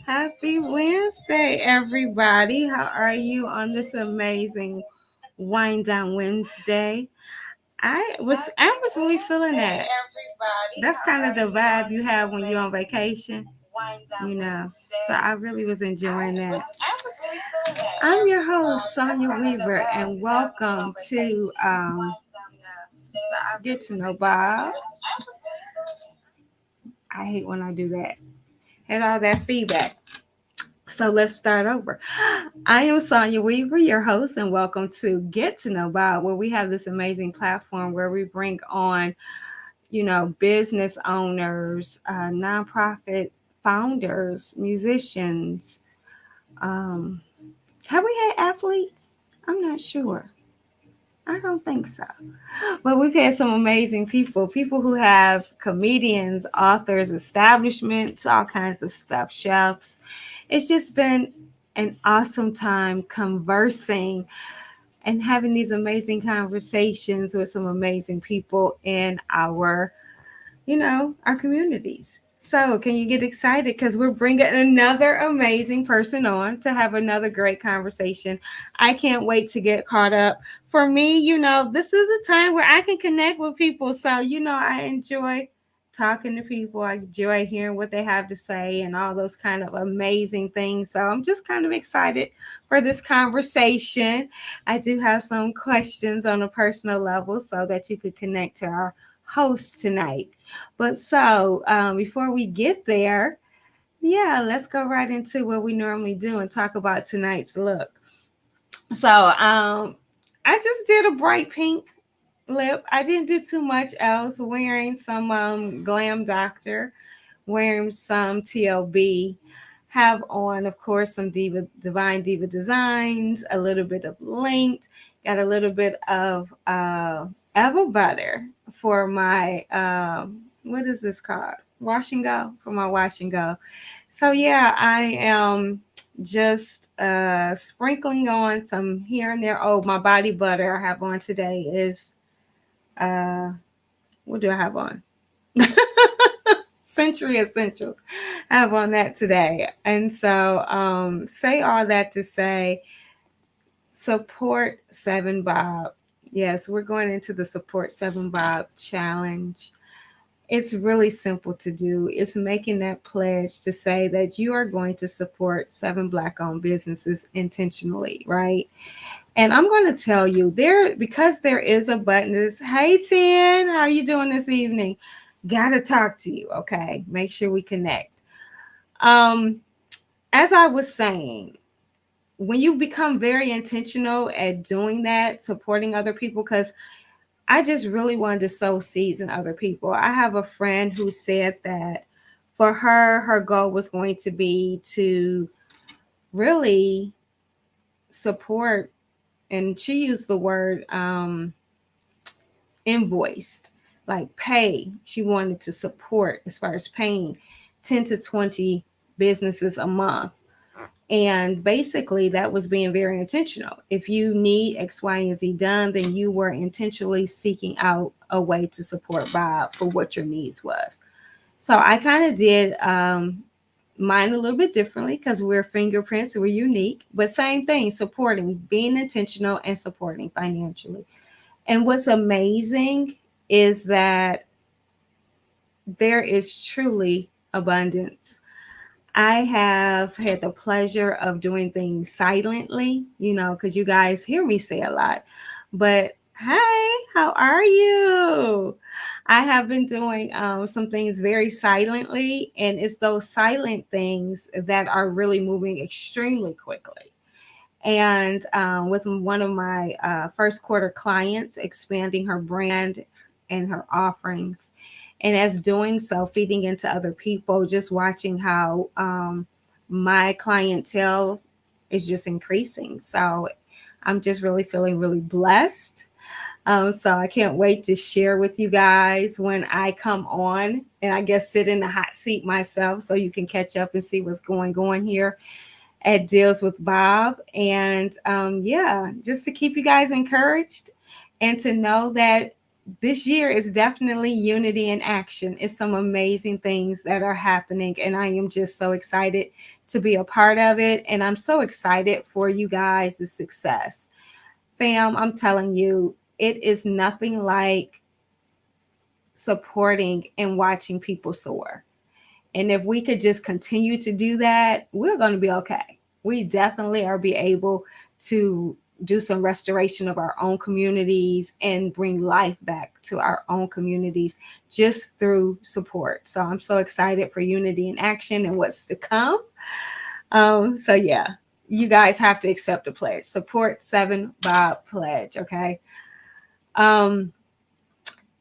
Happy Wednesday, everybody. How are you on this amazing wind down Wednesday? I was really feeling that. That's kind of the vibe you have when you're on vacation, you know. So I really was enjoying that. I'm your host, Sonia Weaver, and welcome to Get to Know Bob. I hate when I do that. Had all that feedback. So let's start over. I am Sonia Weaver, your host, and welcome to Get to Know Bob, where we have this amazing platform where we bring on, business owners, nonprofit founders, musicians. Have we had athletes? I'm not sure. I don't think so. But we've had some amazing people who have comedians, authors, establishments, all kinds of stuff, chefs. It's just been an awesome time conversing and having these amazing conversations with some amazing people in our communities. So, can you get excited? Because we're bringing another amazing person on to have another great conversation. I can't wait to get caught up. For me, this is a time where I can connect with people. So, I enjoy talking to people. I enjoy hearing what they have to say and all those kind of amazing things. So, I'm just kind of excited for this conversation. I do have some questions on a personal level so that you could connect to our host tonight. But before we get there, let's go right into what we normally do and talk about tonight's look. I just did a bright pink lip. I didn't do too much else. Wearing some Glam Doctor, wearing some TLB. Have on, of course, some Divine Diva Designs, a little bit of Linked, got a little bit of Eva Butter for my what is this called? Wash and go, for my wash and go. So I am just sprinkling on some here and there. Oh, my body butter I have on today is what do I have on? Century Essentials. I have on that today. And so say all that to say support 7 Bob. Yes, we're going into the Support 7 Bob challenge. It's really simple to do. It's making that pledge to say that you are going to support 7 Black-owned businesses intentionally, right? And I'm going to tell you because there is a button. Hey, Deann, how are you doing this evening? Gotta talk to you, okay? Make sure we connect. As I was saying, when you become very intentional at doing that, supporting other people, because I just really wanted to sow seeds in other people. I have a friend who said that for her goal was going to be to really support, and she used the word invoiced, like pay. She wanted to support as far as paying 10 to 20 businesses a month. And basically, that was being very intentional. If you need X, Y, and Z done, then you were intentionally seeking out a way to support Bob for what your needs was. So I kind of did mine a little bit differently because we're fingerprints, we're unique, but same thing, supporting, being intentional and supporting financially. And what's amazing is that there is truly abundance. I have had the pleasure of doing things silently, because you guys hear me say a lot. But hey, how are you? I have been doing some things very silently, and it's those silent things that are really moving extremely quickly. And with one of my first quarter clients, expanding her brand and her offerings. And as doing so, feeding into other people, just watching how my clientele is just increasing. So I'm just really feeling really blessed. So I can't wait to share with you guys when I come on and I guess sit in the hot seat myself so you can catch up and see what's going on here at Deals with Bob. And yeah, just to keep you guys encouraged and to know that this year is definitely unity in action. It's some amazing things that are happening, and I am just so excited to be a part of it. And I'm so excited for you guys' success. Fam, I'm telling you, it is nothing like supporting and watching people soar. And if we could just continue to do that, we're going to be okay. We definitely are be able to do some restoration of our own communities and bring life back to our own communities just through support. So I'm so excited for Unity in Action and what's to come. So yeah, you guys have to accept the pledge. Support 7 Bob pledge, okay? Um,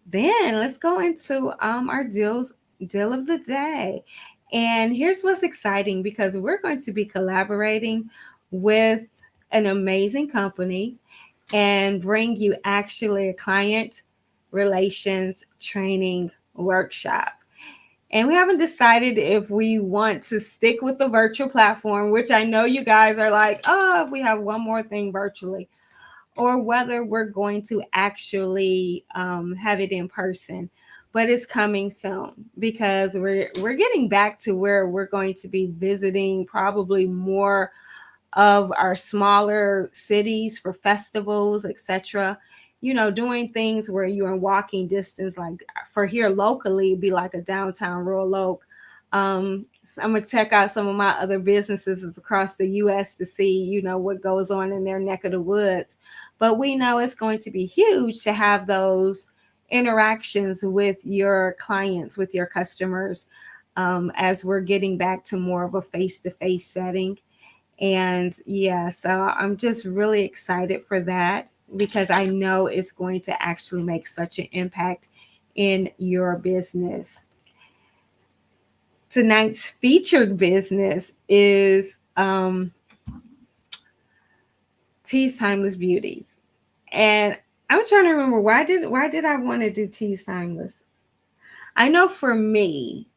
then let's go into our deal of the day. And here's what's exciting because we're going to be collaborating with an amazing company and bring you actually a client relations training workshop. And we haven't decided if we want to stick with the virtual platform, which I know you guys are like, oh, if we have one more thing virtually, or whether we're going to actually have it in person. But it's coming soon because we're getting back to where we're going to be visiting probably more of our smaller cities for festivals, etc. You know, doing things where you're in walking distance, like for here locally, it'd be like a downtown Royal Oak. So I'm gonna check out some of my other businesses across the U.S. to see, you know, what goes on in their neck of the woods. But we know it's going to be huge to have those interactions with your clients, with your customers, as we're getting back to more of a face-to-face setting. And yeah, so I'm just really excited for that because I know it's going to actually make such an impact in your business. Tonight's featured business is Tea's Timeless Beauties. And I'm trying to remember why did I want to do Tea's Timeless? I know for me,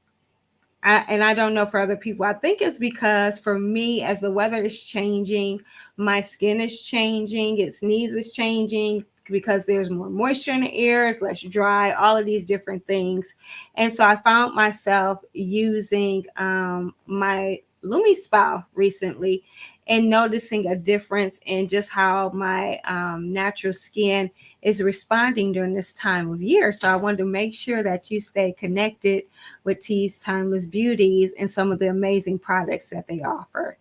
and I don't know for other people. I think it's because for me, as the weather is changing, my skin is changing, its needs is changing because there's more moisture in the air, it's less dry, all of these different things. And so I found myself using my Lumi Spa recently and noticing a difference in just how my natural skin is responding during this time of year. So I wanted to make sure that you stay connected with Tea's Timeless Beauties and some of the amazing products that they offer.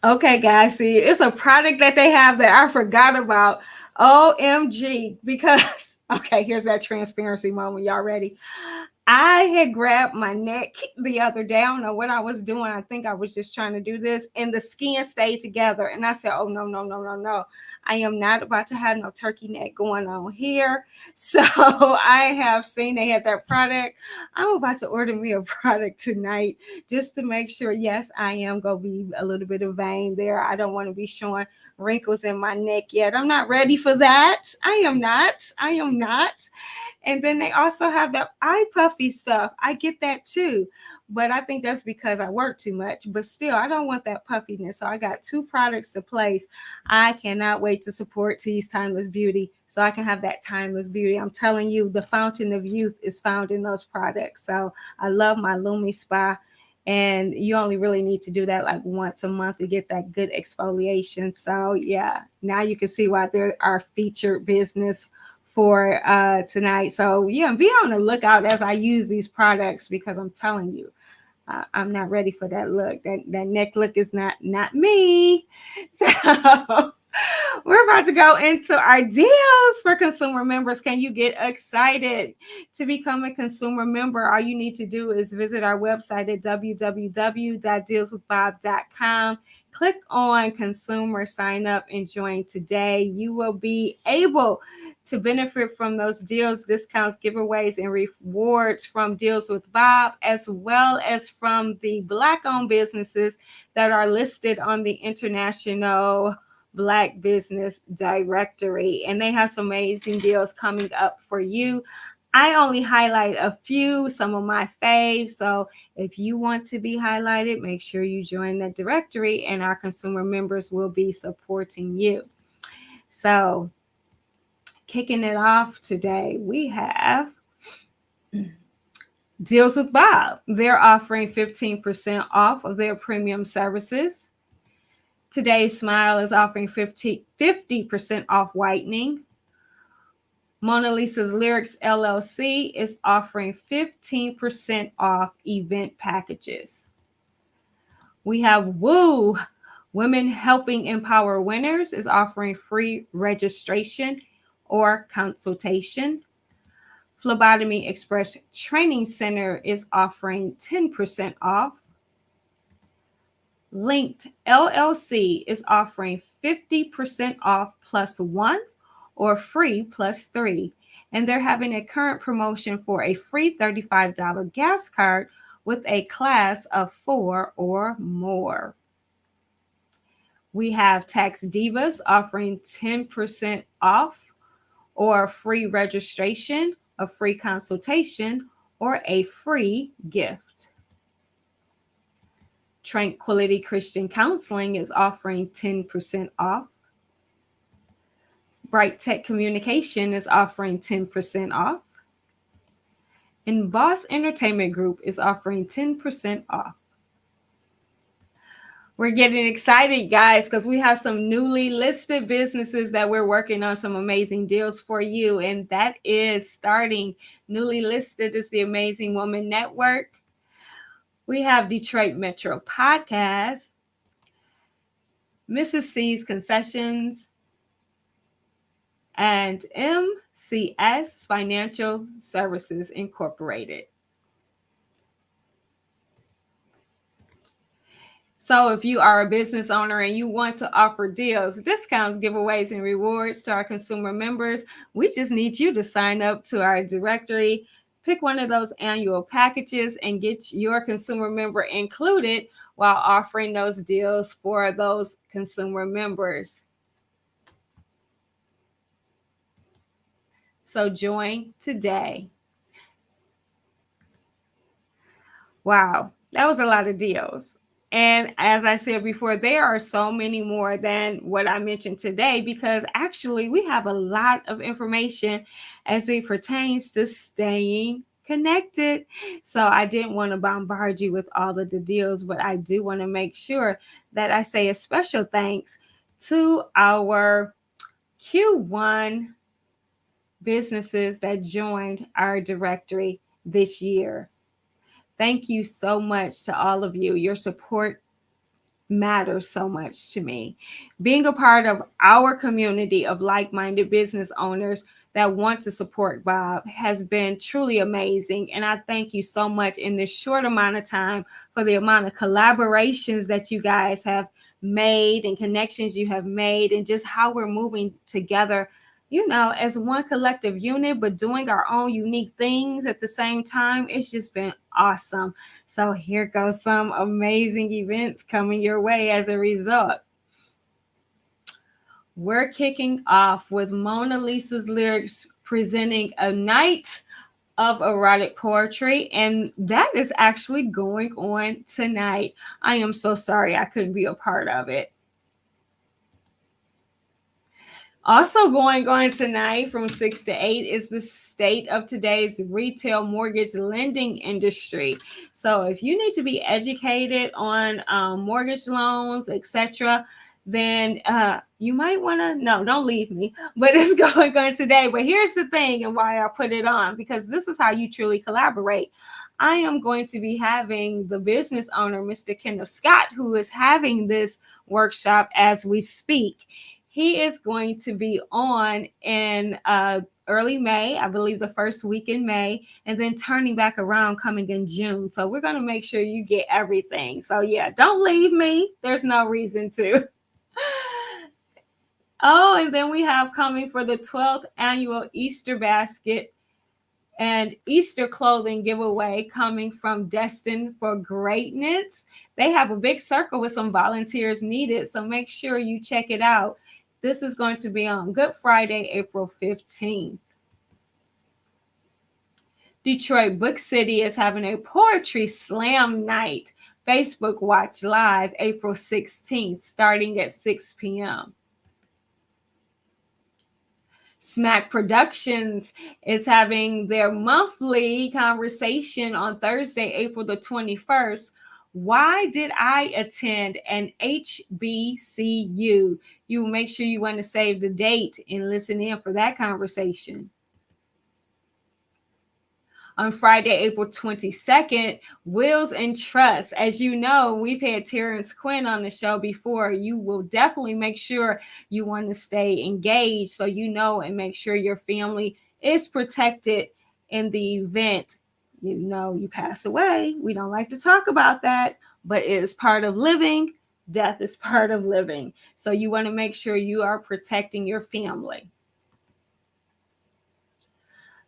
Okay, guys, see, it's a product that they have that I forgot about. OMG, because okay, here's that transparency moment. Y'all ready? I had grabbed my neck the other day. I don't know what I was doing. I think I was just trying to do this, and the skin stayed together. And I said, "Oh no, no, no, no, no! I am not about to have no turkey neck going on here." So I have seen they had that product. I'm about to order me a product tonight just to make sure. Yes, I am gonna be a little bit of vein there. I don't want to be showing wrinkles in my neck yet. I'm not ready for that. I am not. I am not. And then they also have that eye puffy stuff. I get that too. But I think that's because I work too much. But still, I don't want that puffiness. So I got 2 products to place. I cannot wait to support Tea's Timeless Beauty so I can have that timeless beauty. I'm telling you, the fountain of youth is found in those products. So I love my Lumi Spa And you only really need to do that like once a month to get that good exfoliation. So yeah, now you can see why there are featured business for tonight. So yeah, be on the lookout as I use these products, because I'm telling you, I'm not ready for that look. That neck look is not me. So we're about to go into our deals for consumer members. Can you get excited to become a consumer member? All you need to do is visit our website at www.dealswithbob.com. Click on consumer, sign up, and join today. You will be able to benefit from those deals, discounts, giveaways, and rewards from Deals with Bob, as well as from the Black-owned businesses that are listed on the International Black Business Directory. And they have some amazing deals coming up for you. I only highlight a few, some of my faves. So if you want to be highlighted, make sure you join that directory, and our consumer members will be supporting you. So kicking it off today, we have Deals with Bob. They're offering 15% off of their premium services. Today's Smile is offering 50% off whitening. Mona Lisa's Lyrics LLC is offering 15% off event packages. We have Woo, Women Helping Empower Winners, is offering free registration or consultation. Phlebotomy Express Training Center is offering 10% off. Linked LLC is offering 50% off plus one or free plus three. And they're having a current promotion for a free $35 gas card with a class of 4 or more. We have Tax Divas offering 10% off or free registration, a free consultation, or a free gift. Tranquility Christian Counseling is offering 10% off. Bright Tech Communication is offering 10% off. And Boss Entertainment Group is offering 10% off. We're getting excited, guys, because we have some newly listed businesses that we're working on some amazing deals for you. And that is starting. Newly listed is the Amazing Woman Network. We have Detroit Metro Podcast, Mrs. C's Concessions, and MCS Financial Services Incorporated. So if you are a business owner and you want to offer deals, discounts, giveaways, and rewards to our consumer members, we just need you to sign up to our directory, pick one of those annual packages, and get your consumer member included while offering those deals for those consumer members. So join today. Wow, that was a lot of deals. And as I said before, there are so many more than what I mentioned today, because actually we have a lot of information as it pertains to staying connected. So I didn't want to bombard you with all of the deals, but I do want to make sure that I say a special thanks to our Q1 businesses that joined our directory this year. Thank you so much to all of you. Your support matters so much to me. Being a part of our community of like-minded business owners that want to support Bob has been truly amazing. And I thank you so much in this short amount of time for the amount of collaborations that you guys have made and connections you have made, and just how we're moving together, you know, as one collective unit, but doing our own unique things at the same time. It's just been awesome. So here goes some amazing events coming your way as a result. We're kicking off with Mona Lisa's Lyrics presenting a night of erotic poetry, and that is actually going on tonight. I am so sorry I couldn't be a part of it. Also going on tonight from 6 to 8 is the state of today's retail mortgage lending industry. So if you need to be educated on mortgage loans, etc., then you might want to, no, don't leave me, but it's going on today. But here's the thing and why I put it on, because this is how you truly collaborate. I am going to be having the business owner, Mr. Kenneth Scott, who is having this workshop as we speak. He is going to be on in early May, I believe the first week in May, and then turning back around coming in June. So we're going to make sure you get everything. So yeah, don't leave me. There's no reason to. Oh, and then we have coming for the 12th annual Easter basket and Easter clothing giveaway coming from Destined for Greatness. They have a big circle with some volunteers needed, so make sure you check it out. This is going to be on Good Friday, April 15th. Detroit Book City is having a poetry slam night. Facebook Watch Live, April 16th, starting at 6 p.m. Smack Productions is having their monthly conversation on Thursday, April the 21st. Why did I attend an HBCU? You make sure you want to save the date and listen in for that conversation. On Friday, April 22nd, Wills and Trust. As you know, we've had Terrence Quinn on the show before. You will definitely make sure you want to stay engaged so you know and make sure your family is protected in the event. You know, you pass away. We don't like to talk about that, but it is part of living. Death is part of living. So you want to make sure you are protecting your family.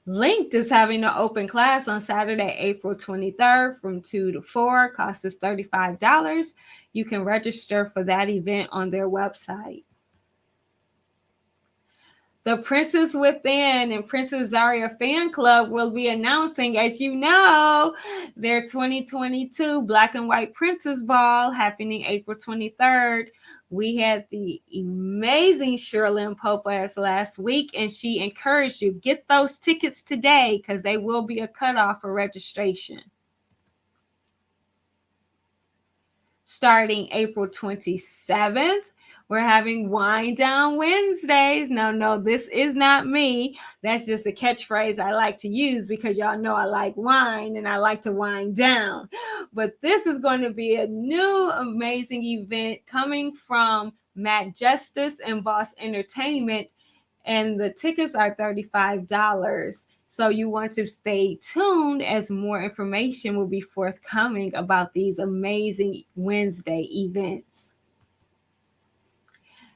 Linked is having an open class on Saturday, April 23rd from 2 to 4. Cost is $35. You can register for that event on their website. The Princess Within and Princess Zaria Fan Club will be announcing, as you know, their 2022 Black and White Princess Ball happening April 23rd. We had the amazing Sherilyn Popas last week, and she encouraged you, get those tickets today because they will be a cutoff for registration. Starting April 27th, we're having Wind Down Wednesdays. No, this is not me. That's just a catchphrase I like to use because y'all know I like wine and I like to wind down. But this is going to be a new amazing event coming from Matt Justice and Boss Entertainment, and the tickets are $35. So you want to stay tuned as more information will be forthcoming about these amazing Wednesday events.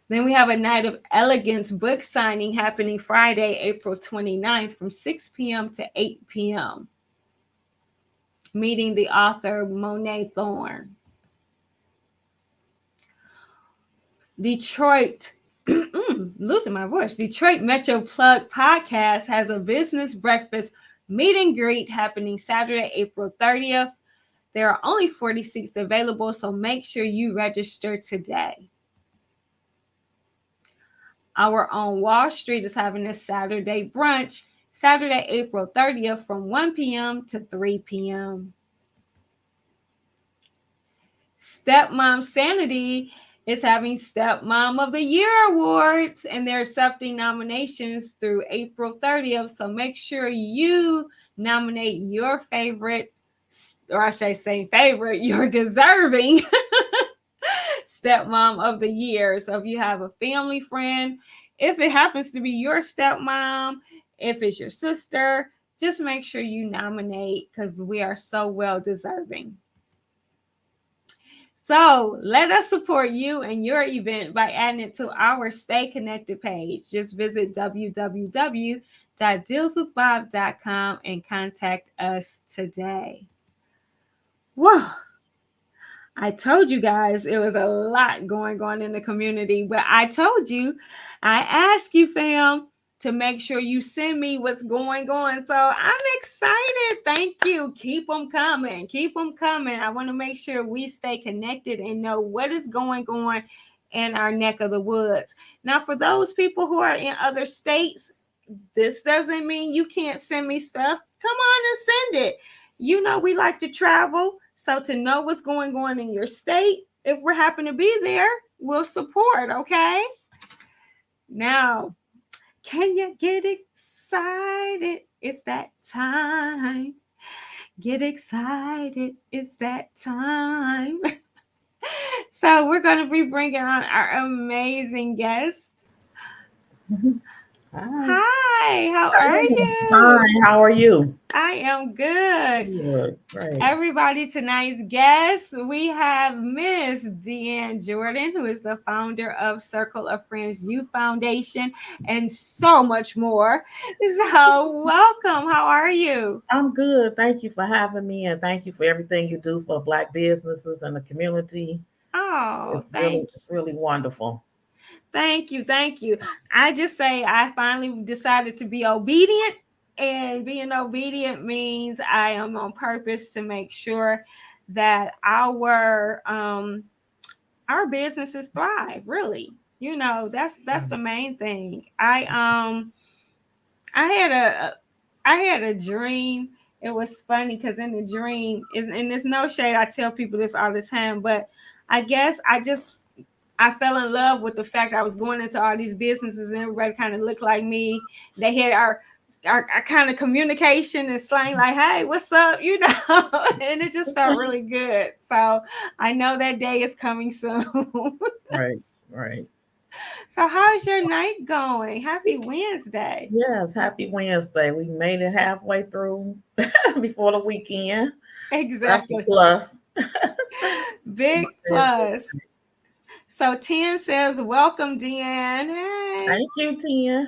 Then we have a Night of Elegance book signing happening Friday, April 29th from 6 p.m. to 8 p.m. Meeting the author Monet Thorne. Detroit, losing my voice. Detroit Metro Plug Podcast has a business breakfast meet and greet happening Saturday, April 30th. There are only 40 seats available, so make sure you register today. Our own Wall Street is having a Saturday brunch, Saturday, April 30th from 1 p.m. to 3 p.m. Stepmom Sanity is having Stepmom of the Year awards, and they're accepting nominations through April 30th. So make sure you nominate your favorite, or I should say favorite, your deserving Stepmom of the Year. So if you have a family friend, if it happens to be your stepmom, if it's your sister, just make sure you nominate because we are so well deserving. So let us support you and your event by adding it to our Stay Connected page. Just visit www.dealswithbob.com and contact us today. Whoa. I told you guys it was a lot going on in the community, but I told you, I asked you, fam, to make sure you send me what's going on. So I'm excited. Thank you. Keep them coming. Keep them coming. I want to make sure we stay connected and know what is going on in our neck of the woods. Now, for those people who are in other states, this doesn't mean you can't send me stuff. Come on and send it. You know, we like to travel. So to know what's going on in your state, if we're happen to be there, we'll support. Okay. Now, can you get excited? It's that time. Get excited. It's that time. So we're going to be bringing on our amazing guest. Hi. Hi, how are Hi, you? how are you? I am good. Good, great. Everybody, tonight's guest, we have Miss Deann Jordan, who is the founder of Circle of Friends Youth Foundation, and so much more. So, welcome. How are you? I'm good. Thank you for having me and thank you for everything you do for Black businesses and the community. Oh, It's really wonderful. thank you, thank you. I just say I finally decided to be obedient, and being obedient means I am on purpose to make sure that our businesses thrive. Really, you know, that's the main thing. I had a dream. It was funny because in the dream, and there's no shade. I tell people this all the time, but I guess I fell in love with the fact I was going into all these businesses and everybody kind of looked like me. They had our kind of communication and slang, like, hey, what's up? You know, and it just felt really good. So I know that day is coming soon. Right, right. So how's your night going? Happy Wednesday. Yes, happy Wednesday. We made it halfway through before the weekend. That's a Exactly. plus. Big plus. So 10 says, welcome, Deann. Hey. Thank you, Tia.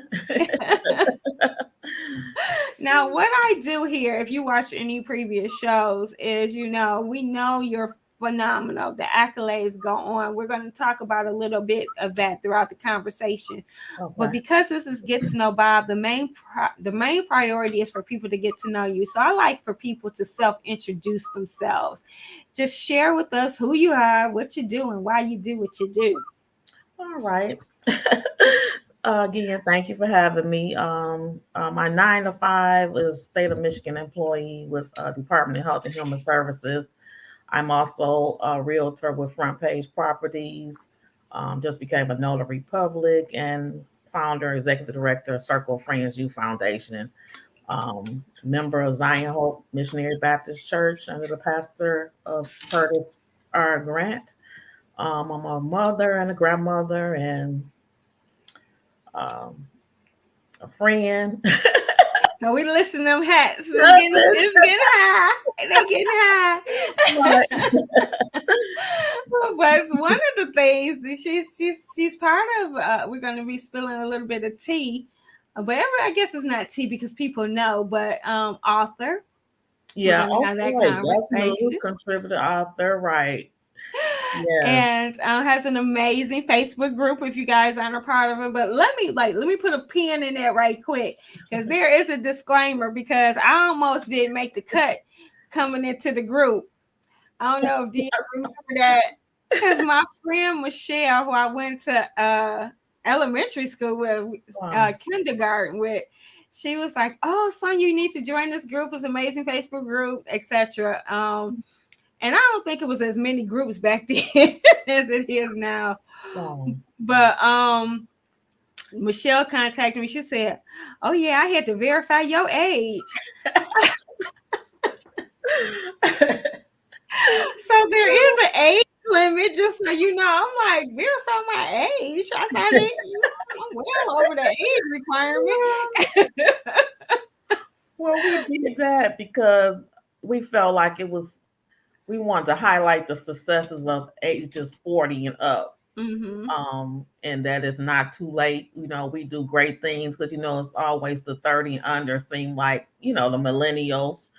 Now, what I do here, if you watch any previous shows, is we know you're phenomenal. The accolades go on. We're going to talk about a little bit of that throughout the conversation. But Okay. because this is Get to Know Bob, the main priority is for people to get to know you. So I like for people to self-introduce themselves. Just share with us who you are, what you do, and why you do what you do. All right. Again, thank you for having me. My 9 to 5 is state of Michigan employee with Department of Health and Human Services. I'm also a realtor with Front Page Properties. Just became a notary public and founder, executive director of Circle of Friends Youth Foundation. Member of Zion Hope Missionary Baptist Church under the pastor of Curtis R. Grant. I'm a mother and a grandmother and um, a friend. So we listen to them hats. It's getting high. They getting high. But one of the things that she's part of, we're going to be spilling a little bit of tea. But I guess it's not tea because people know. But author, we're Yeah, going to have that okay, that's news conversation. contributor author, right? Yes. And has an amazing Facebook group if you guys aren't a part of it. But let me put a pin in that right quick because there is a disclaimer because I almost didn't make the cut coming into the group. I don't know if you remember that because my friend Michelle, who I went to elementary school with, Wow. kindergarten with, she was like, "Oh, son, you need to join this group. It's an amazing Facebook group, etc." And I don't think it was as many groups back then as it is now. Wow. But Michelle contacted me. She said, "Oh yeah, I had to verify your age." So there is an age limit, just so you know. I'm like, verify my age. I thought I'm well over the age requirement. Well, we did that because we felt like we wanted to highlight the successes of ages 40 and up. Mm-hmm. And that it's not too late. We do great things because it's always the 30 and under seem like, the millennials.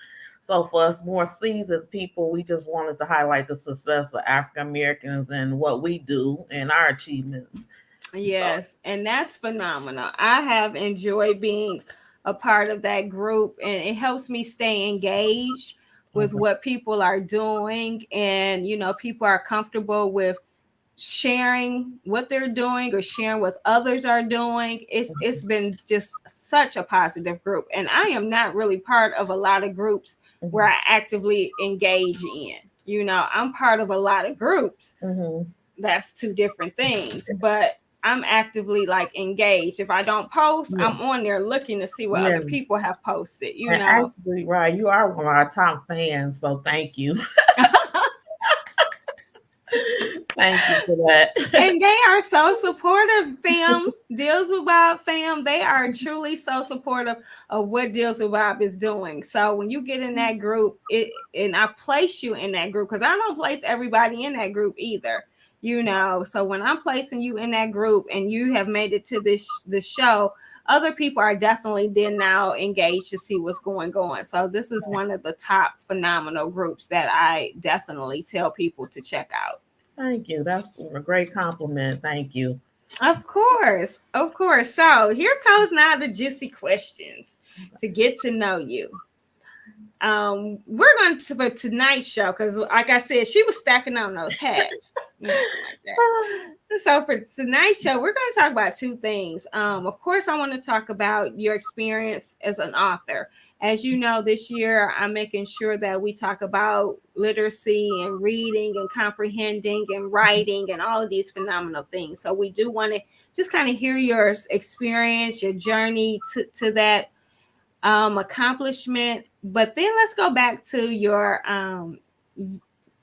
So for us more seasoned people, we just wanted to highlight the success of African Americans and what we do and our achievements. So, Yes, and that's phenomenal. I have enjoyed being a part of that group, and it helps me stay engaged with okay. what people are doing. And, people are comfortable with sharing what they're doing or sharing what others are doing. It's been just such a positive group. And I am not really part of a lot of groups where Mhm. I actively engage in. I'm part of a lot of groups. Mhm. That's two different things, but I'm actively like engaged. If I don't post, Yeah. I'm on there looking to see what Yeah. other people have posted. And actually, right, you are one of our top fans, so thank you. Thank you for that. And they are so supportive, fam. Deals with Bob, fam. They are truly so supportive of what Deals with Bob is doing. So when you get in that group, and I place you in that group, because I don't place everybody in that group either. So when I'm placing you in that group and you have made it to this show, other people are definitely then now engaged to see what's going on. So this is one of the top phenomenal groups that I definitely tell people to check out. Thank you. That's a great compliment. Thank you. Of course, of course. So here comes now the juicy questions to get to know you. We're going to for tonight's show because, like I said, she was stacking on those hats, like that. So for tonight's show, we're going to talk about two things. Of course, I want to talk about your experience as an author. As you know, this year I'm making sure that we talk about literacy and reading and comprehending and writing and all of these phenomenal things. So we do want to just kind of hear your experience, your journey to that accomplishment. But then let's go back to your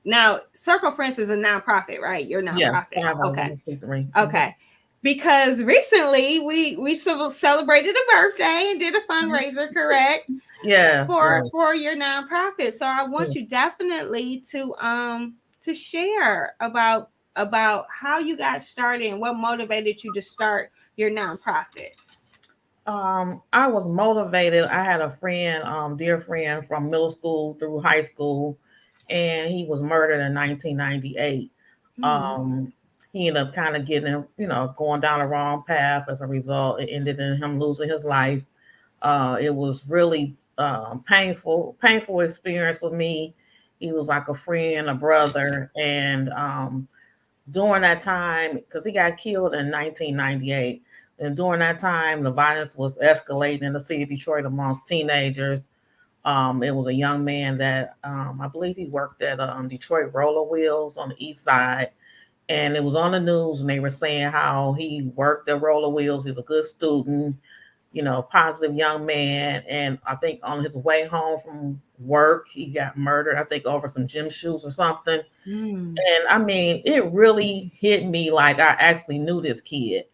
now Circle Friends is a nonprofit, right? Your Yes, nonprofit. Okay. 501c3. Okay. Because recently we celebrated a birthday and did a Mhm. fundraiser, correct? Yes, For yes. for your nonprofit. So I want Yes. you definitely to share about how you got started and what motivated you to start your nonprofit. I was motivated. I had a friend, dear friend from middle school through high school, and he was murdered in 1998. Mm, Um, he ended up kind of getting, going down the wrong path. As a result, it ended in him losing his life. It was really painful experience for me. He was like a friend, a brother, and during that time, because he got killed in 1998, and during that time, the violence was escalating in the city of Detroit amongst teenagers. It was a young man that I believe he worked at Detroit Roller Wheels on the east side, and it was on the news, and they were saying how he worked at Roller Wheels. He's a good student, positive young man. And I think on his way home from work, he got murdered. I think over some gym shoes or something. mm, And I mean, it really hit me like I actually knew this kid.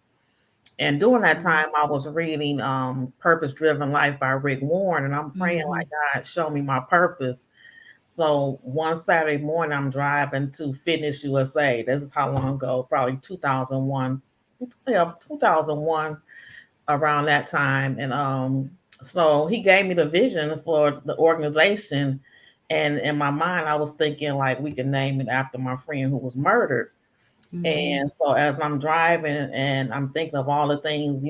And during that mm, time, I was reading Purpose Driven Life by Rick Warren, and I'm praying mhm, like, God, show me my purpose. So one Saturday morning, I'm driving to Fitness USA. This is how long ago? Probably 2001. Yeah, 2001, around that time. And so he gave me the vision for the organization. And in my mind, I was thinking like we could name it after my friend who was murdered. mhm, And so as I'm driving and I'm thinking of all the things,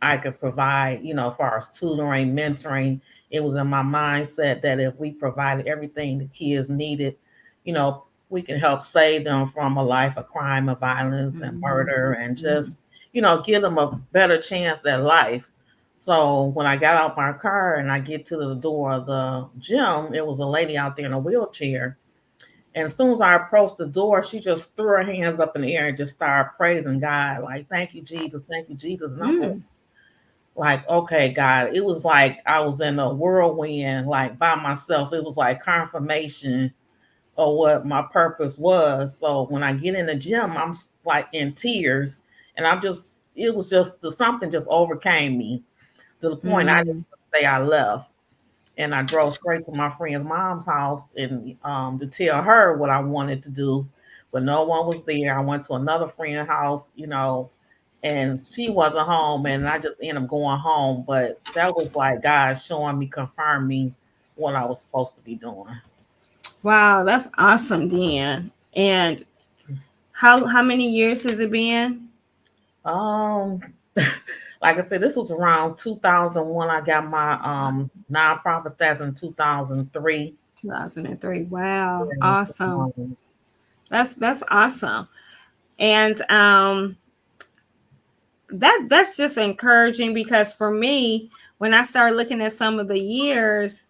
I could provide, as far as tutoring, mentoring, it was in my mindset that if we provided everything the kids needed, we can help save them from a life of crime and violence and mhm, murder and mhm, just, give them a better chance at life. So when I got out my car and I get to the door of the gym, it was a lady out there in a wheelchair. And as soon as I approached the door, she just threw her hands up in the air and just started praising God, like, thank you, Jesus, thank you, Jesus. And I'm mm, like, okay, God, it was like I was in a whirlwind, like by myself. It was like confirmation of what my purpose was. So when I get in the gym, I'm like in tears, and it was just something just overcame me to the point I didn't mm. say I left. And I drove straight to my friend's mom's house and to tell her what I wanted to do, but no one was there. I went to another friend's house, and she wasn't home, and I just ended up going home. But that was like God showing me, confirming what I was supposed to be doing. Wow, that's awesome, Deann. And how many years has it been? Um, like I said, this was around 2001. I got my nonprofit status in 2003. 2003. Wow, Yeah, awesome. um, That's awesome. And that's just encouraging, because for me, when I started looking at some of the years,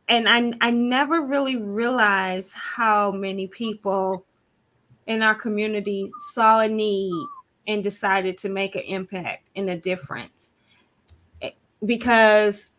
and I never really realized how many people in our community saw a need and decided to make an impact and a difference. Because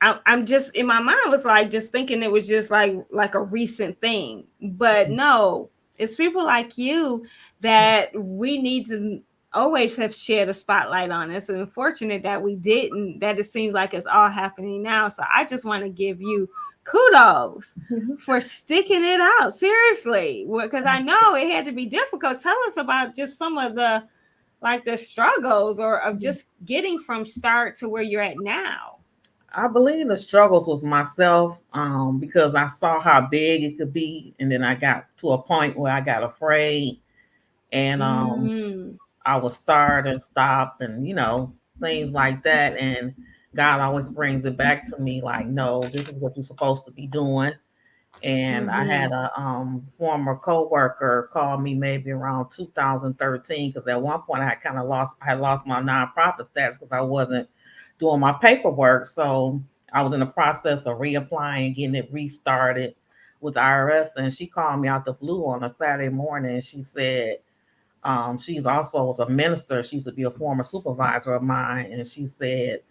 I'm just, in my mind was like just thinking it was just like a recent thing, but no, it's people like you that we need to always have shared a spotlight on. It's unfortunate that we didn't, that it seems like it's all happening now. So I just want to give you kudos for sticking it out, seriously, because I know it had to be difficult. Tell us about just some of the, like, the struggles, or of just getting from start to where you're at now. I believe the struggles was myself, because I saw how big it could be, and then I got to a point where I got afraid, and Mm. I would start and stop, and things like that. And God always brings it back to me, like, no, this is what you're supposed to be doing. And I Mm-hmm. had a former coworker call me maybe around 2013, because at one point I had lost my nonprofit status because I wasn't doing my paperwork. So I was in the process of reapplying, getting it restarted with IRS. And she called me out the blue on a Saturday morning, and she said, she's also a minister. She used to be a former supervisor of mine, and she said,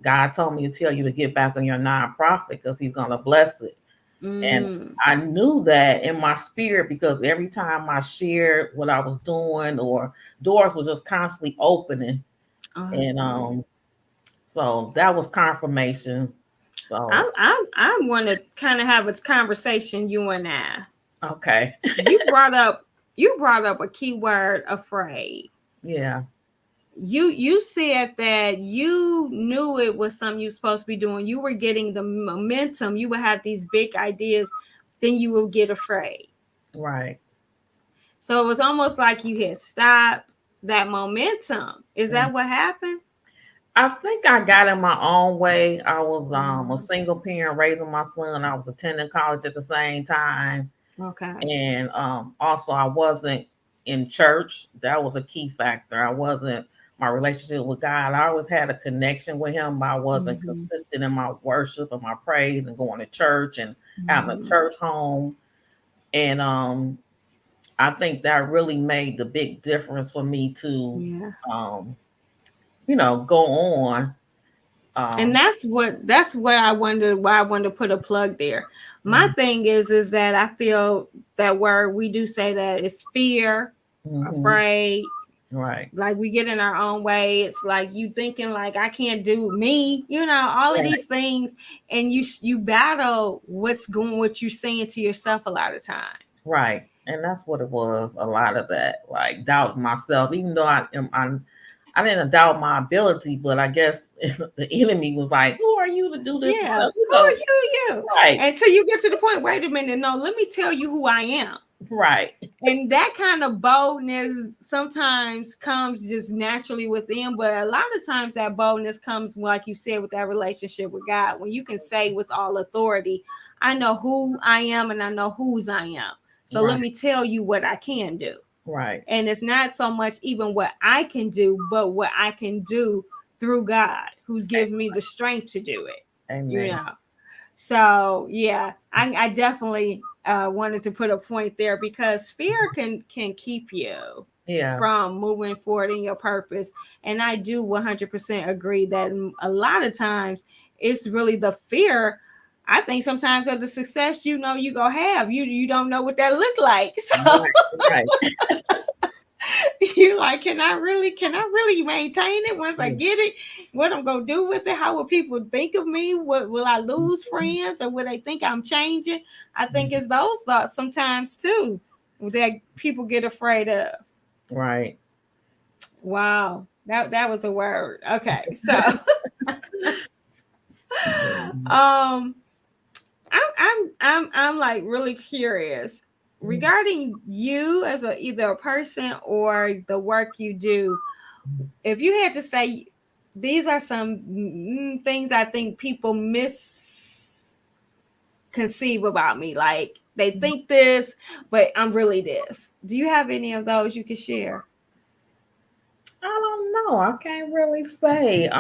God told me to tell you to get back on your nonprofit because He's going to bless it. And Mm. I knew that in my spirit, because every time I shared what I was doing, or doors was just constantly opening. And Awesome. so that was confirmation. So I want to kind of have a conversation, you and I. okay. You brought up you brought up a key word, afraid. Yeah. You said that you knew it was something you were supposed to be doing. You were getting the momentum. You would have these big ideas, then you would get afraid. Right. So it was almost like you had stopped that momentum. Is Mm. that what happened? I think I got in my own way. I was a Mm. single parent raising my son. I was attending college at the same time. Okay. And also I wasn't in church. That was a key factor. I wasn't, my relationship with God, I always had a connection with Him, but I wasn't Mm-hmm. consistent in my worship and my praise and going to church and having a Mm-hmm. church home. And I think that really made the big difference for me to Yeah. um go on. And um that's what I wonder, why I wanted to put a plug there. My mm, thing is that I feel that word, we do say that it's fear, mhm, afraid, right, like we get in our own way. It's like you thinking like I can't do me, all of right, these things, and you battle what you're saying to yourself a lot of times. right. And that's what it was, a lot of that, like doubt myself, even though I didn't doubt my ability, but I guess the enemy was like, "Who are you to do this?" And Yeah, stuff, who are you? Right, Until you get to the point, wait a minute, no, let me tell you who I am. right, And that kind of boldness sometimes comes just naturally within, but a lot of times that boldness comes, like you said, with that relationship with God, when you can say with all authority, I know who I am and I know whose I am, so let right, me tell you what I can do. right. And it's not so much even what I can do, but what I can do through God, who's given me the strength to do it you Amen. know so yeah, I definitely wanted to put a point there, because fear can keep you Yeah, from moving forward in your purpose. And I do 100% agree that a lot of times it's really the fear. I think sometimes of the success you go have, you don't know what that look like. So right, right. you like, can I really maintain it once I Yeah. get it? What I'm gonna do with it? How will people think of me? What will I lose friends, or will they think I'm changing? I think it's those thoughts sometimes too that people get afraid of. Right. Wow, that was a word. Okay, so Mhm. um I'm like really curious regarding you as either a person or the work you do. If you had to say, these are some things I think people misconceive about me, like they think this, but I'm really this. Do you have any of those you could share? I don't know. I can't really say. I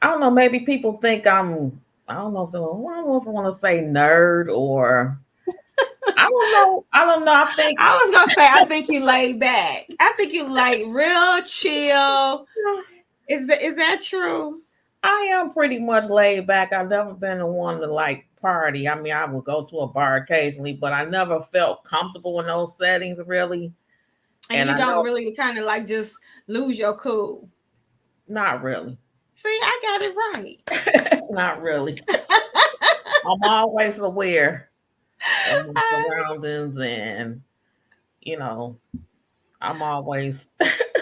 don't know. Maybe people think I'm. I don't know if I want to say nerd or. I don't know. I don't know. I think I was gonna say I think you laid back. I think you like real chill. Is that true? I am pretty much laid back. I've never been the one to like party. I mean, I will go to a bar occasionally, but I never felt comfortable in those settings really. And And you I don't know really kind of like just lose your cool. not really, See, I got it right. not really. I'm always aware of my surroundings, and you know, I'm always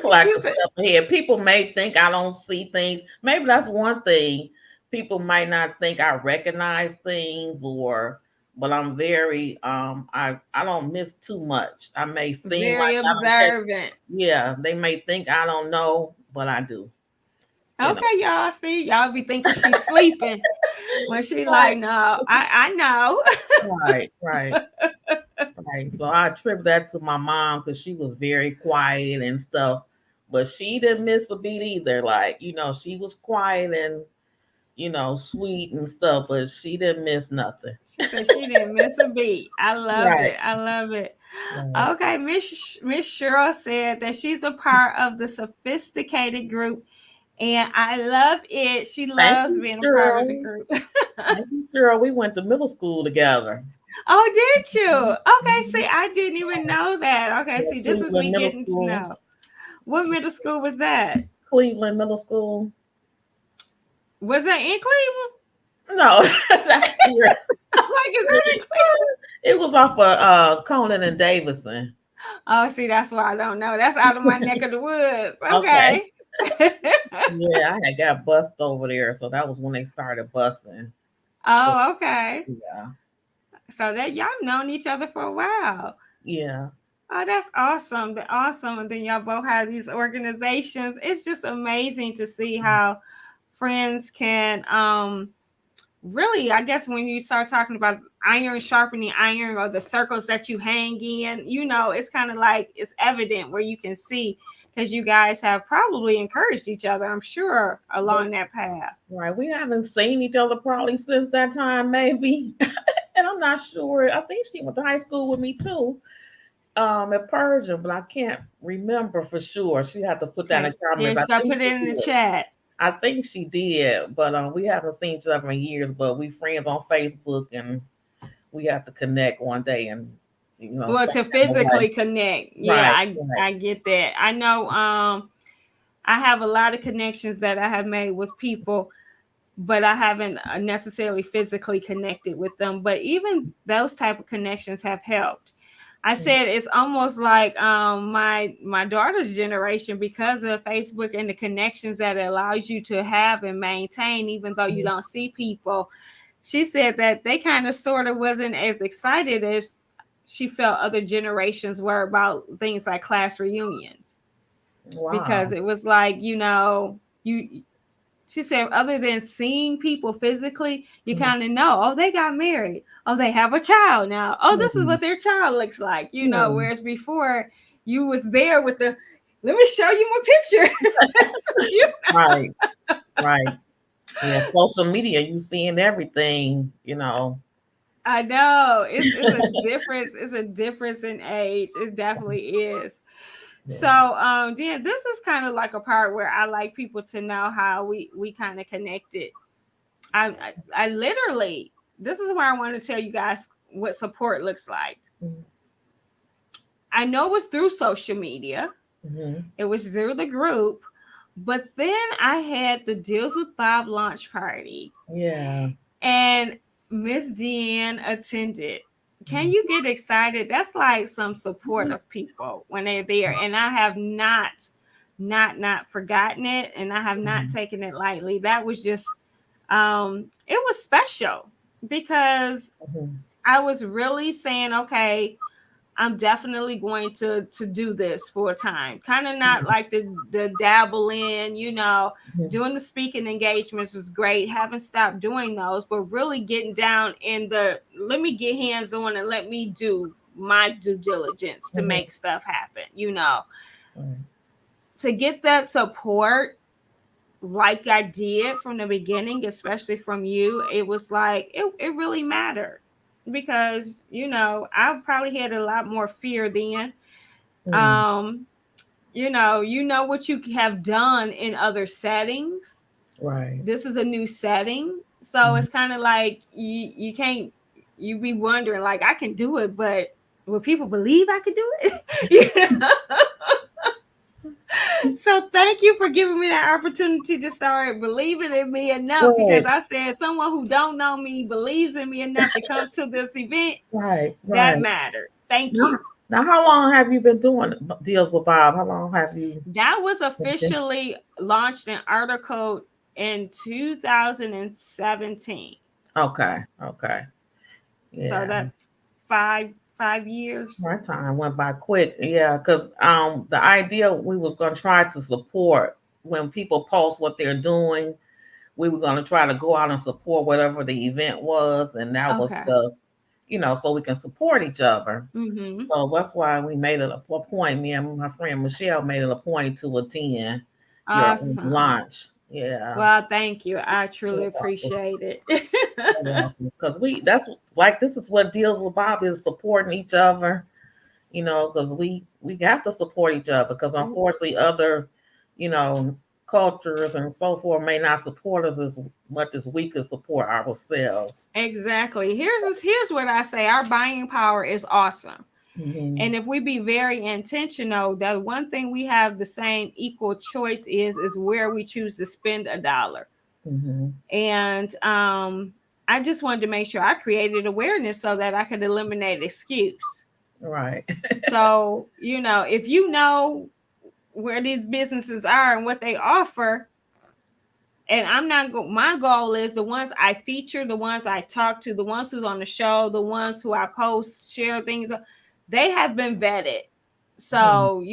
like You a said step ahead. People may think I don't see things. Maybe that's one thing. People might not think I recognize things or but I'm very I don't miss too much. I may seem very like I don't catch observant. yeah, they may think I don't know, but I do, you know. Okay, y'all. See, y'all be thinking she's sleeping when she like, Right, no, I know. right. Right. So I attribute that to my mom because she was very quiet and stuff. But she didn't miss a beat either. Like, she was quiet and, sweet and stuff, but she didn't miss nothing. She said she didn't miss a beat. I love Right. it. I love it. Right. Okay, Miss Cheryl said that she's a part of the sophisticated group, and I love it. She Thank loves you, being a part of the Cheryl. group. Thank you, Cheryl. We went to middle school together. Oh, did you? Okay, see, Mhm. I didn't even know that. Okay, Yeah, see, this is Cleveland me Middle getting to School. know. What middle school was that? Cleveland Middle School. Was that in Cleveland? No, that's here. I'm like, is that in Cleveland? It was off of Conan and Davison. Oh, see, that's why I don't know. That's out of my neck of the woods. Okay. Okay. Yeah, I had got bussed over there, so that was when they started bussing. So Oh, okay. yeah, So that y'all known each other for a while. yeah, Oh, that's awesome. Awesome. And then y'all both have these organizations. It's just amazing to see how friends can really, I guess when you start talking about iron sharpening iron or the circles that you hang in, it's kind of like it's evident where you can see because you guys have probably encouraged each other, I'm sure, along that path. right. We haven't seen each other probably since that time, maybe. And I'm not sure. I think she went to high school with me too, at Persian, but I can't remember for sure. She had to put that in Okay. the Yeah, comments. you I got to think put she it in the did. chat. I think she did, but we haven't seen each other in years. But we friends on Facebook, and we have to connect one day, and Well, some to kind of way. physically connect. Yeah, Right, I get that. I know I have a lot of connections that I have made with people, but I haven't necessarily physically connected with them. But even those type of connections have helped. I right. said it's almost like my daughter's generation because of Facebook and the connections that it allows you to have and maintain, even though you Mhm. don't see people. She said that they kind of sort of wasn't as excited as she felt other generations were about things like class reunions because Wow. it was like you she said other than seeing people physically you Mhm. kind of know, oh, they got married, oh, they have a child now, oh, this is Mhm. what their child looks like, Mhm. whereas before you was there with the, let me show you my picture. You- Right, right. Yeah, social media, you seeing everything. I know it's a difference, it's a difference in age, it definitely is. So, Yeah. Dan, this is kind of like a part where I like people to know how we kind of connected. I literally, this is where I want to tell you guys what support looks like. Mhm. I know it was through social media, Mhm. it was through the group, but then I had the Deals with Bob launch party, Yeah. and Miss Deann attended. Can Mhm. you get excited? That's like some support of people when they're there, and I have not forgotten it, and I have not Mhm. taken it lightly. That was just it was special because Mhm. I was really saying, okay, I'm definitely going to do this for a time. Kind of not like the dabble in, Mhm. doing the speaking engagements was great. Haven't stopped doing those, but really getting down in the let me get hands on and let me do my due diligence to Mhm. make stuff happen, Right. to get that support like I did from the beginning, especially from you. It was like it really mattered because I probably had a lot more fear then. Mm. um you know what you have done in other settings. Right. This is a new setting, so Mhm. it's kind of like you can't, you be wondering like I can do it, but will people believe I can do it? So thank you for giving me that opportunity to start believing in me enough, because Right. I said someone who don't know me believes in me enough to come to this event. Right. That Right. mattered. Thank Now, you. now, how long have you been doing deals with Bob? How long have you That was been? officially launched in article in 2017. Okay. Okay. So Yeah. that's five years. My time went by quick. Yeah, because the idea we was gonna try to support when people post what they're doing, we were gonna try to go out and support whatever the event was, and that was Okay. so we can support each other. Mm-hmm. So that's why we made it a point. Me and my friend Michelle made it a point to attend your Awesome. launch. Yeah. Well, thank you. I truly appreciate it. Because that's like this is what deals with Bob is supporting each other, because we have to support each other because unfortunately other, you know, cultures and so forth may not support us as much as we could support ourselves. Exactly. Here's what I say. Our buying power is awesome. Hmm. And if we be very intentional, that one thing we have the same equal choice is where we choose to spend a dollar. Hmm. And I just wanted to make sure I created awareness so that I could eliminate excuse. Right. So, if you know where these businesses are and what they offer, and I'm not my goal is the ones I feature, the ones I talk to, the ones who's on the show, the ones who I post, share things, they have been vetted. Mhm. So,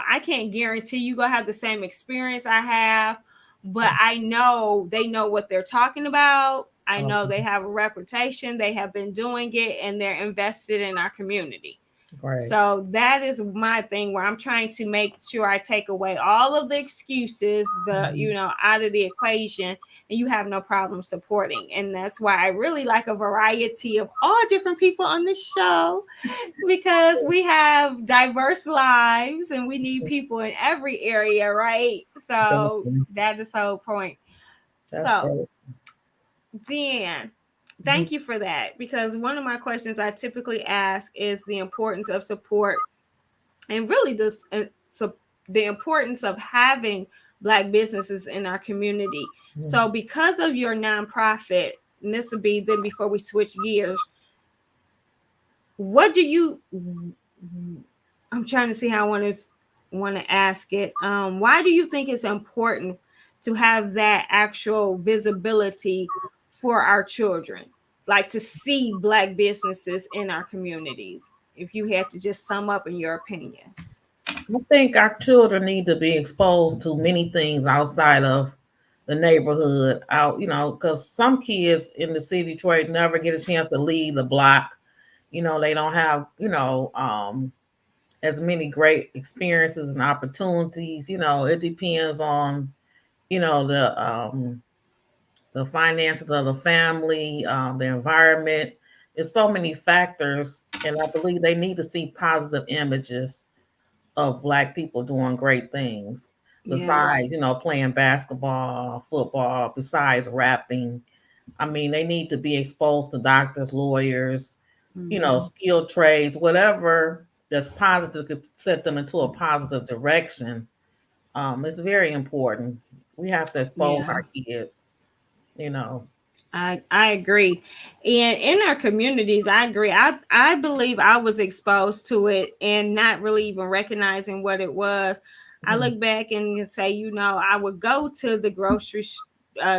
I can't guarantee you gonna have the same experience I have, but I know they know what they're talking about. I know Okay. they have a reputation, they have been doing it, and they're invested in our community. Great. So that is my thing where I'm trying to make sure I take away all of the excuses, Mhm. out of the equation, and you have no problem supporting. And that's why I really like a variety of all different people on the show, because we have diverse lives and we need people in every area, right? So Definitely. that is the whole point. That's So, great. Deann, Mhm. thank you for that, because one of my questions I typically ask is the importance of support, and really this so the importance of having Black businesses in our community. Mhm. So because of your nonprofit, and this will be then before we switch gears, what do you, I'm trying to see how I want to ask it. Why do you think it's important to have that actual visibility for our children, like to see Black businesses in our communities, if you had to just sum up in your opinion? I think our children need to be exposed to many things outside of the neighborhood, out, because some kids in the city of Detroit never get a chance to leave the block. They don't have, as many great experiences and opportunities. It depends on, the finances of the family, the environment. It's so many factors, and I believe they need to see positive images of Black people doing great things Yeah. besides, playing basketball, football, besides rapping. I mean, they need to be exposed to doctors, lawyers, Mhm. skilled trades, whatever that's positive could set them into a positive direction. It's very important. We have to expose Yeah. our kids, you know. I agree. And in our communities, I agree. I believe I was exposed to it and not really even recognizing what it was. I Mhm. look back and say, I would go to the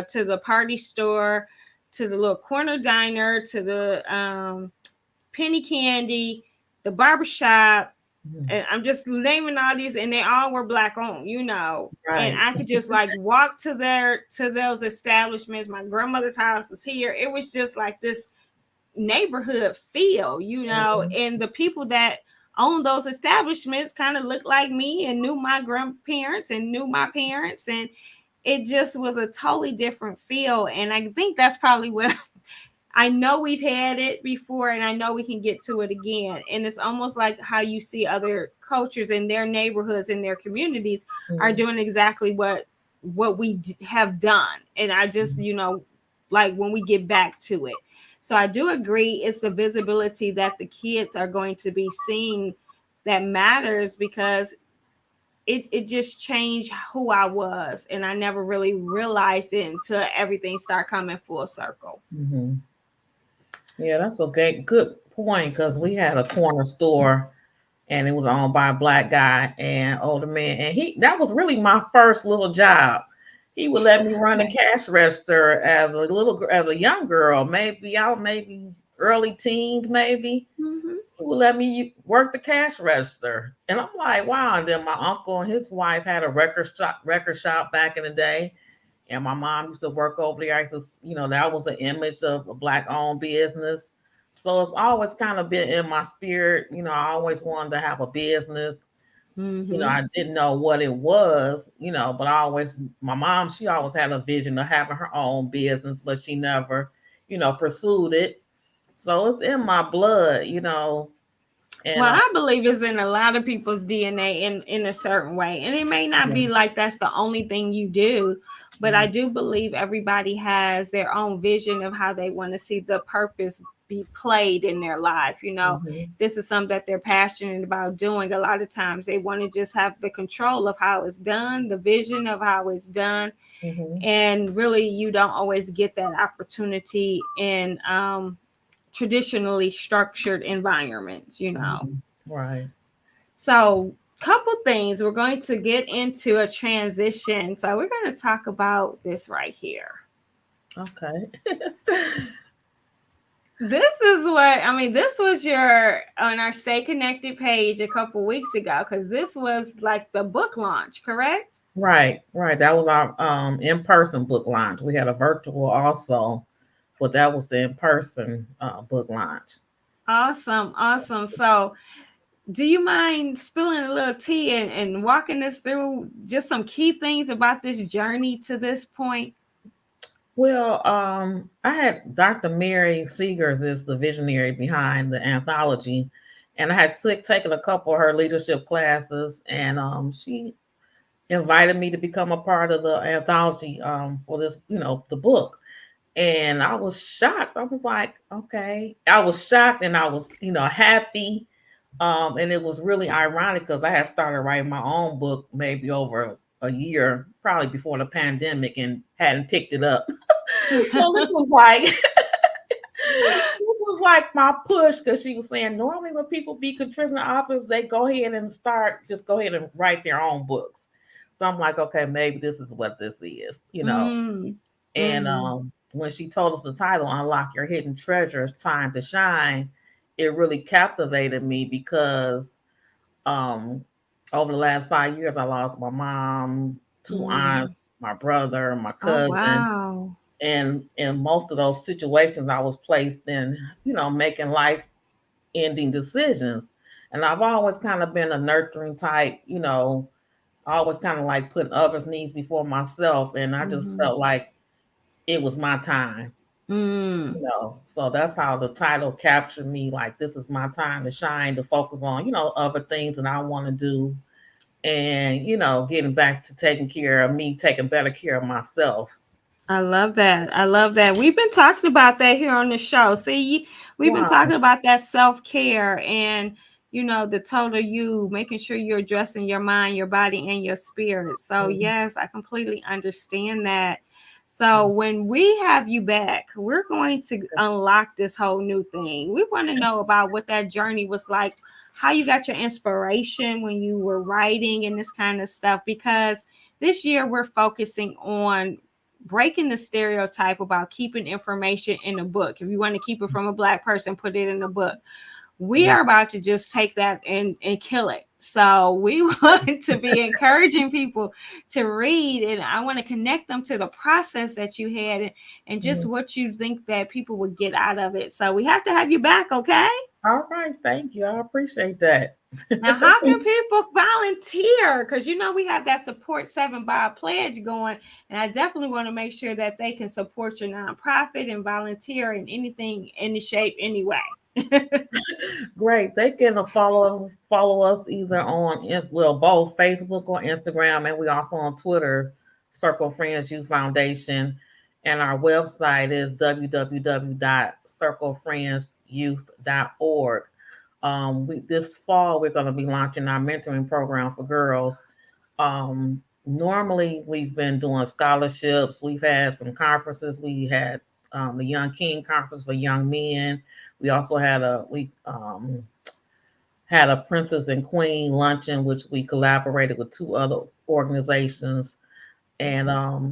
to the party store, to the little corner diner, to the penny candy, the barbershop, Mhm. and I'm just naming all these, and they all were black owned, and Right. I could just like walk to those establishments. My grandmother's house was here. It was just like this neighborhood feel, Mhm. and the people that owned those establishments kind of looked like me and knew my grandparents and knew my parents, and it just was a totally different feel. And I think that's probably what I know we've had it before, and I know we can get to it again. And it's almost like how you see other cultures in their neighborhoods, in their communities, are Mhm. doing exactly what we have done. And I just, like when we get back to it. So I do agree it's the visibility that the kids are going to be seeing that matters, because it just changed who I was, and I never really realized it until everything started coming full circle. Mhm. Yeah, that's a good point because we had a corner store and it was owned by a black guy and older man, and he that was really my first little job. He would let me run the Okay. cash register as a young girl, maybe early teens, maybe. Hmm. He would let me work the cash register, and I'm like, wow. And then my uncle and his wife had a record shop back in the day, and my mom used to work over there. That was an image of a black owned business. So it's always kind of been in my spirit. I always wanted to have a business. Hmm. I didn't know what it was, but my mom, she always had a vision of having her own business, but she never, pursued it. So it's in my blood, and Well, I believe it's in a lot of people's DNA in a certain way. And it may not yeah. be like that's the only thing you do, but I do believe everybody has their own vision of how they want to see the purpose be played in their life. Mm-hmm. This is something that they're passionate about doing. A lot of times they want to just have the control of how it's done, the vision of how it's done. Mm-hmm. And really, you don't always get that opportunity in traditionally structured environments. Mm-hmm. Right. So, couple things. We're going to get into a transition. So, we're going to talk about this right here. Okay. This is what I mean. This was your on our Stay Connected page a couple weeks ago, because this was like the book launch, correct? Right, right. That was our in-person book launch. We had a virtual also, but that was the in-person book launch. Awesome, awesome. So, do you mind spilling a little tea and walking us through just some key things about this journey to this point? Well, I had Dr. Mary Seegers is the visionary behind the anthology, and I had taken a couple of her leadership classes, and she invited me to become a part of the anthology for this, the book. And I was shocked. I was like, okay. I was shocked and I was, happy. And it was really ironic because I had started writing my own book maybe over a year, probably before the pandemic, and hadn't picked it up. So this was like my push because she was saying normally when people be contributing authors, they go ahead and write their own books. So I'm like, okay, maybe this is what this is. Mm, And mm, when she told us the title, Unlock Your Hidden Treasures, Time to Shine, it really captivated me because um, over the last 5 years, I lost my mom, two mm. aunts, my brother, my Oh, cousin. wow. And in most of those situations, I was placed in, making life ending decisions. And I've always kind of been a nurturing type, I always kind of like putting others' needs before myself. And I just Mhm. felt like it was my time. Mm. So that's how the title captured me. Like, this is my time to shine, to focus on, other things that I want to do, and getting back to taking care of me, taking better care of myself. I love that. I love that. We've been talking about that here on the show. See, we've been Wow. talking about that self-care and the total you, making sure you're addressing your mind, your body, and your spirit. So, Mhm. yes, I completely understand that. So, when we have you back, we're going to unlock this whole new thing. We want to know about what that journey was like, how you got your inspiration when you were writing and this kind of stuff, because this year we're focusing on breaking the stereotype about keeping information in a book. If you want to keep it from a black person, put it in a book. We are about to just take that and kill it. So we want to be encouraging people to read, and I want to connect them to the process that you had, and just Mhm. what you think that people would get out of it. So we have to have you back, okay? All right, thank you. I appreciate that. Now, how can people volunteer? Because we have that Support 7 by a pledge going, and I definitely want to make sure that they can support your nonprofit and volunteer in anything, any shape, any way. Great. They can follow us either on both Facebook or Instagram, and we also on Twitter, Circle Friends Youth Foundation, and our website is www.circlefriendsyouth.org. This fall we're going to be launching our mentoring program for girls. Normally we've been doing scholarships. We've had some conferences. We had the Young King Conference for young men. We also had a Princess and Queen luncheon, which we collaborated with two other organizations. And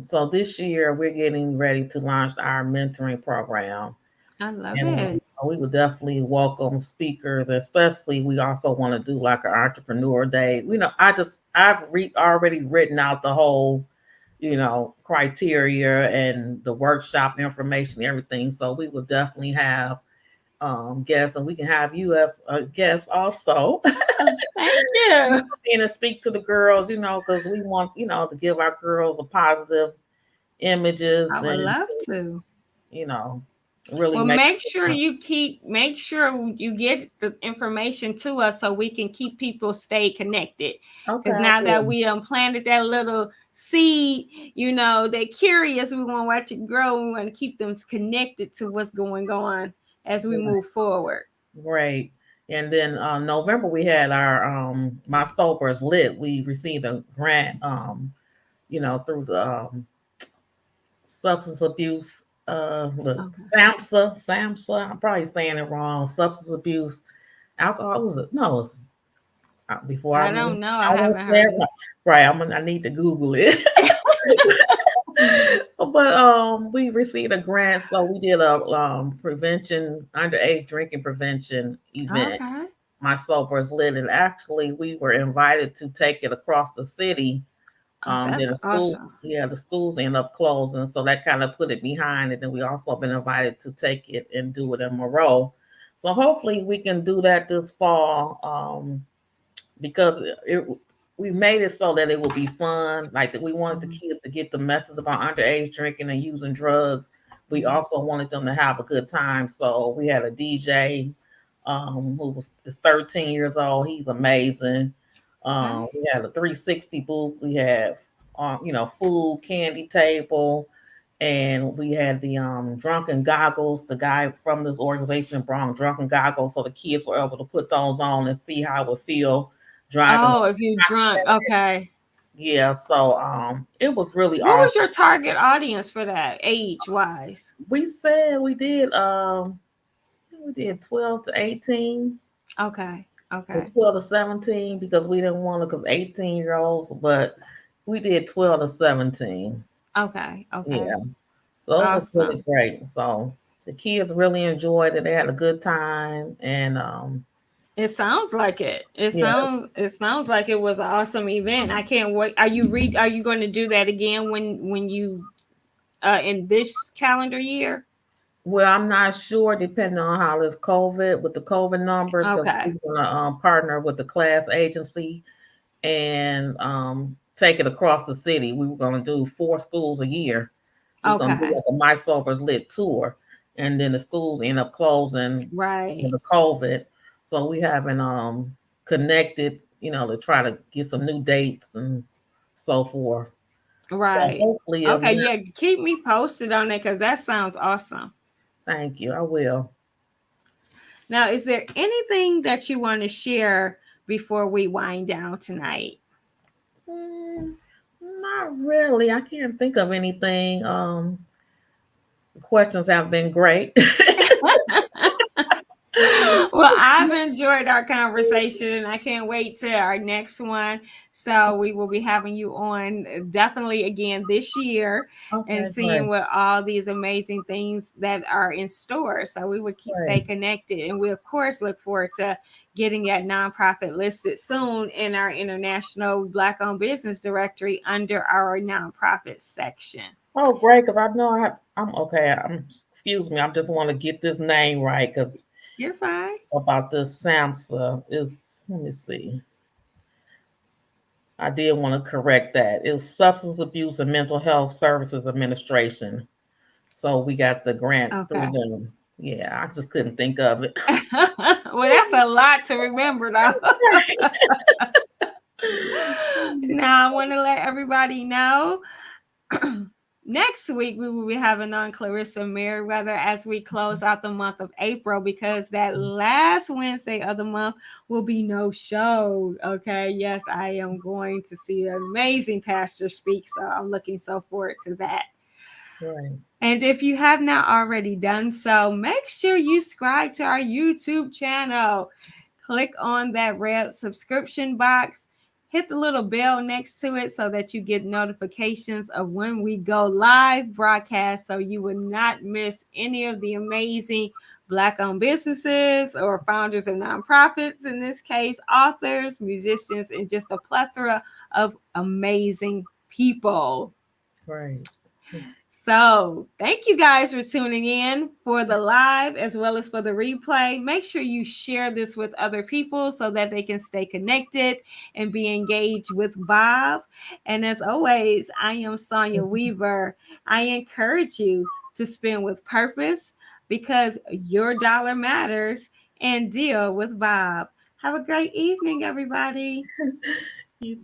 so this year we're getting ready to launch our mentoring program. I love And it. so we would definitely welcome speakers, especially we also want to do like an entrepreneur day. Already written out the whole, criteria and the workshop information, everything. So we will definitely have guests, and we can have you as a guest also. Thank you. And speak to the girls, because we want, to give our girls a positive images I would and, love to. you know, really Well, make a make sure you get the information to us so we can keep people stay connected. Okay, Because I now that will. we planted that little seed, they're curious. We want to watch it grow. We want to keep them connected to what's going on as we move forward. Great. And then November we had our My Sober is Lit. We received a grant through the substance abuse the Okay. SAMHSA. I'm probably saying it wrong. Substance abuse alcohol was it? No, it's before I don't know. I I want to haven't say it heard right. Right, I need to Google it. But we received a grant, so we did a prevention underage drinking prevention it. event. Okay. My Sober is Lit, and actually we were invited to take it across the city. Oh, Then that's awesome. the schools ended up closing, so that kind of put it behind it. And we also been invited to take it and do it in Monroe. So hopefully we can do that this fall, because we made it so that it would be fun. Like that, we wanted the Mhm. kids to get the message about underage drinking and using drugs. We Mhm. also wanted them to have a good time. So we had a DJ who is 13 years old. He's amazing. Okay. We had a 360 booth. We had, food, candy table, and we had the drunken goggles. The guy from this organization brought drunken goggles, so the kids were able to put those on and see how it would feel driving. Oh, if you drunk, okay. Yeah, so it was really What was awesome. your target audience for that, age wise? We said we did 12 to 18. Okay. Or Okay. 12 to 17 because we didn't want to, because 18-year-olds, but we did 12 to 17. Okay. Yeah. Okay. So it was really Awesome. great. So the kids really enjoyed it. They had a good time. And It sounds like it. yeah, It sounds like it was an awesome event. I can't wait. Are you going to do that again when you in this calendar year? well, I'm not sure depending on how this COVID with the COVID numbers, because Okay. we're going to partner with the class agency and take it across the city. We were going to do 4 schools a year. We was going to do Okay. like a My Sober's Lit tour, and then the schools end up closing with Right. the COVID. So we haven't connected, to try to get some new dates and so forth. So Right. hopefully it Okay. will. Yeah. Keep me posted on it because that sounds awesome. Thank you. I will. Now, is there anything that you want to share before we wind down tonight? Mm, Not really. I can't think of anything. The questions have been great. Well, Well, I've enjoyed our conversation. I can't wait to our next one. So we will be having you on definitely again this year and Okay, seeing great, what all these amazing things that are in store. So we will keep stay great, connected, and we of course look forward to getting that nonprofit listed soon in our international Black-owned business directory under our nonprofit section. oh, great, because I know I'm okay. Excuse me, I just want to get this name right, because You're fine. about this SAMHSA is, let me see. I did want to correct that. It was Substance Abuse and Mental Health Services Administration. So we got the grant through Okay. them. Yeah, I just couldn't think of it. Well, that's a lot to remember, though. Now, I want to let everybody know next week we will be having on Clarissa Merriweather as we close out the month of April, because that last Wednesday of the month will be no show. Okay. Yes, I am going to see an amazing pastor speak. So I'm looking so forward to that. Right. And if you have not already done so, make sure you subscribe to our YouTube channel. Click on that red subscription box. Hit the little bell next to it so that you get notifications of when we go live broadcast, so you will not miss any of the amazing Black-owned businesses or founders of nonprofits, in this case, authors, musicians, and just a plethora of amazing people. Right. So, thank you guys for tuning in for the live as well as for the replay. Make sure you share this with other people so that they can stay connected and be engaged with Bob. And as always, I am Sonia Weaver. I encourage you to spend with purpose, because your dollar matters, and deal with Bob. Have a great evening, everybody. You